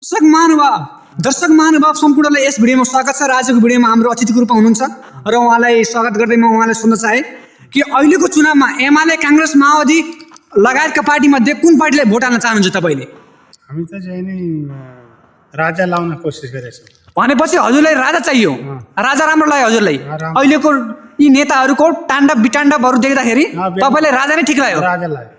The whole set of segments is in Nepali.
दर्शक महानुभाव सम्पूर्णलाई यस भिडियोमा स्वागत छ। आजको भिडियोमा हाम्रो अतिथिको रूपमा हुनुहुन्छ र उहाँलाई स्वागत गर्दै म उहाँलाई सोध्न चाहे कि अहिलेको चुनावमा एमाले, कांग्रेस, माओवादी लगायतका पार्टी मध्ये कुन पार्टीलाई भोट हाल्न चाहनुहुन्छ तपाईले? हामी त चाहिँ नि राजा लाउन कोसिस गरेछौँ। भनेपछि हजुरलाई राजा चाहियो। राजा राम्रो लाग्यो हजुरलाई? अहिलेको यी नेताहरूको ताण्डव विताण्डवहरू देख्दाखेरि तपाईलाई राजा नै ठिक लाग्यो? राजा लाग्यो।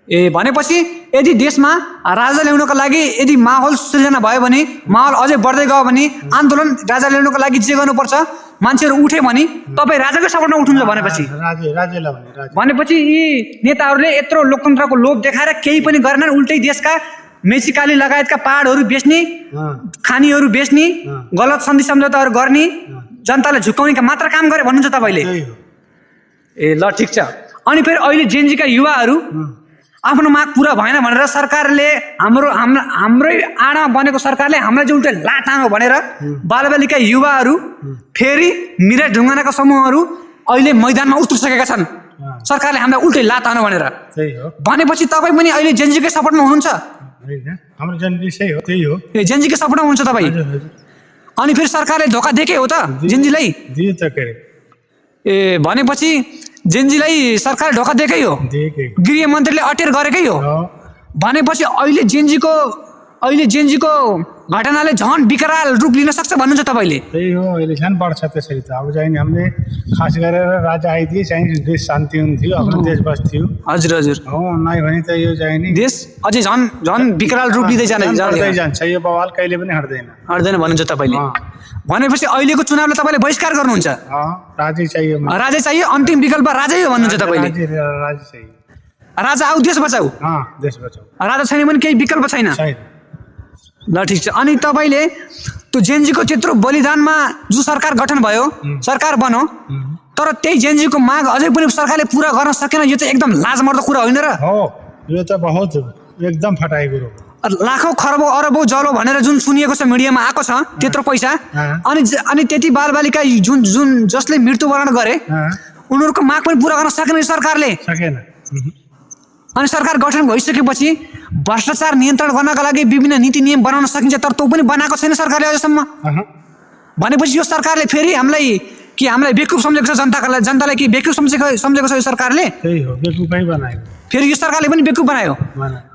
ए भनेपछि यदि देशमा राजा ल्याउनको लागि यदि माहौल सृजना भयो भने, माहौल अझै बढ्दै गयो भने, आन्दोलन राजा ल्याउनको लागि जे गर्नुपर्छ मान्छेहरू उठे भने तपाईँ राजाकै सपोर्टमा उठ्नुहुन्छ भनेपछि भनेपछि यी नेताहरूले यत्रो लोकतन्त्रको लोभ देखाएर केही पनि गरेनन्, उल्टै देशका मेचीकाली लगायतका पहाडहरू बेच्ने, खानीहरू बेच्ने, गलत सन्धि सम्झौताहरू गर्ने, जनतालाई झुकाउने मात्र काम गरे भन्नुहुन्छ तपाईँले? ए ल ठिक छ। अनि फेरि अहिले जेनजीका युवाहरू आफ्नो माग पूरा भएन भनेर सरकारले हाम्रै आडामा बनेको सरकारले हामीलाई चाहिँ उल्टै लात हानो भनेर बालबालिका युवाहरू फेरि मिराज ढुङ्गानाका समूहहरू अहिले मैदानमा उत्रिसकेका छन्। सरकारले हामीलाई उल्टै लात हानो भनेर। भनेपछि तपाईँ पनि अहिले जेनजीकै सपोर्टमा हुनुहुन्छ? हाम्रो जेनजी सही हो, त्यही हो। ए जेनजीकै सपोर्टमा हुनुहुन्छ तपाईँ? अनि फेरि सरकारले धोका दिएकै हो त जेनजीलाई? दियो त के? ए भनेपछि जेनजीलाई सरकारले धोका दिएकै हो, गृह मन्त्रीले अटेर गरेकै हो। भनेपछि अहिले जेनजीको घटनाले झन् विकराल रूप लिन सक्छ भन्नुहुन्छ तपाईले? त्यही हो, अहिले झन् बढ्छ त्यसरी त। अब चाहिँ हामीले खास गरेर राजा आइदिए चाहिँ देश शान्ति हुन्थ्यो, आफ्नो देश बस्थ्यो। हजुर हजुर। हो, नै भने त यो चाहिँ नि देश अझै झन् विकराल रूप लिँदै जान्छ। यो बवाल कहिले पनि हट्दैन भन्नुहुन्छ तपाईले? भनेपछि अहिलेको चुनावले तपाईले बहिष्कार गर्नुहुन्छ? राजै चाहियो, राजै चाहियो, अन्तिम विकल्प राजै हो भन्नुहुन्छ तपाईले? राजै चाहियो। राजा आऊ देश बचाऊ। देश बचाऊ। राजा छैन भने केही विकल्प छैन। ल ठिक छ। अनि तपाईले त्यो जेनजीको त्यत्रो बलिदानमा जो सरकार गठन भयो, सरकार बन्यो, तर त्यही जेनजीको माग अझै पनि सरकारले पूरा गर्न सकेन, यो चाहिँ एकदम लाजमर्दो कुरा होइन र? हो, यो त बहुत एकदम फटाएको कुरो। लाखौं खरबौं अरबौं जलो भनेर जुन सुनिएको छ मिडियामा आएको छ त्यत्रो पैसा, अनि त्यति बालबालिका जुन जसले मृत्युवरण गरे उनीहरूको माग पनि पूरा गर्न सकेन सरकारले। अनि सरकार गठन भइसकेपछि भ्रष्टाचार नियन्त्रण गर्नका लागि विभिन्न नीति नियम बनाउन सकिन्छ, तर त्यो पनि बनाएको छैन सरकारले अझसम्म। भनेपछि यो सरकारले फेरि हामीलाई बेवकुफ सम्झेको छ, जनतालाई कि बेवकुफ सम्झेको छ यो सरकारले? त्यही हो, बेवकुफै बनायो। फेरि यो सरकारले पनि बेवकुफ बनायो।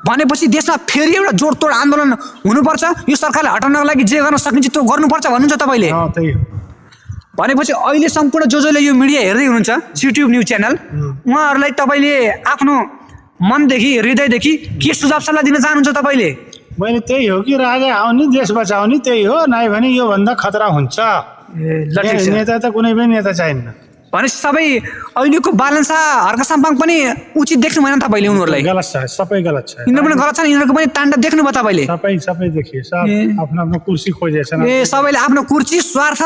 भनेपछि देशमा फेरि एउटा जोडतोड आन्दोलन हुनुपर्छ, यो सरकारले हटाउनको लागि जे गर्न सकिन्छ त्यो गर्नुपर्छ भन्नुहुन्छ तपाईले? त्यही हो। भनेपछि अहिले सम्पूर्ण जसले यो मिडिया हेर्दै हुनुहुन्छ, युट्युब न्युज च्यानल, उहाँहरूलाई तपाईँले आफ्नो मनदेखि हृदयदेखि के सुझाव सल्लाह दिन चाहनुहुन्छ तपाईँले? मैले त्यही हो कि राजा आउने, देश बचाउने, त्यही हो। नै भने यो भन्दा खतरा हुन्छ। नेता त कुनै पनि नेता चाहिन्न। भनेपछि सबै अहिलेको बालनसा हर्क साम्पाङ पनि उचित देख्नु भएन तपाईँले? उनीहरूलाई गलत छ, सबै गलत छ। यिनीहरू पनि गलत छन्, यिनीहरूको पनि ताण्डव देख्नु भयो तपाईँले? सबै देखियो, सब आफ्नो कुर्सी खोजेछन्। ए सबैले आफ्नो कुर्सी, स्वार्थ,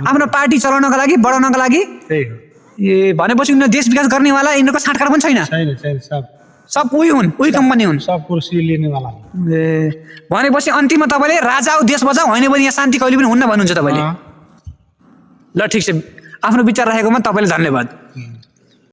आफ्नो पार्टी चलाउनको लागि, बढाउनको लागि। त्यही हो। ए भनेपछि उनीहरू देश विकास गर्नेवाला यिनीहरूको छाँटकाँट पनि छैन? सब उही हुन्, उही कम्पनी हुन्, सब कुर्सी लिनेवाला। ए भनेपछि अन्तिममा तपाईँले राजा आऊ देश बचाऊ, होइन भने यहाँ शान्ति कहिले पनि हुन्न भन्नुहुन्छ तपाईँले? ल ठिक छ, आफ्नो विचार राखेकोमा तपाईँले धन्यवाद।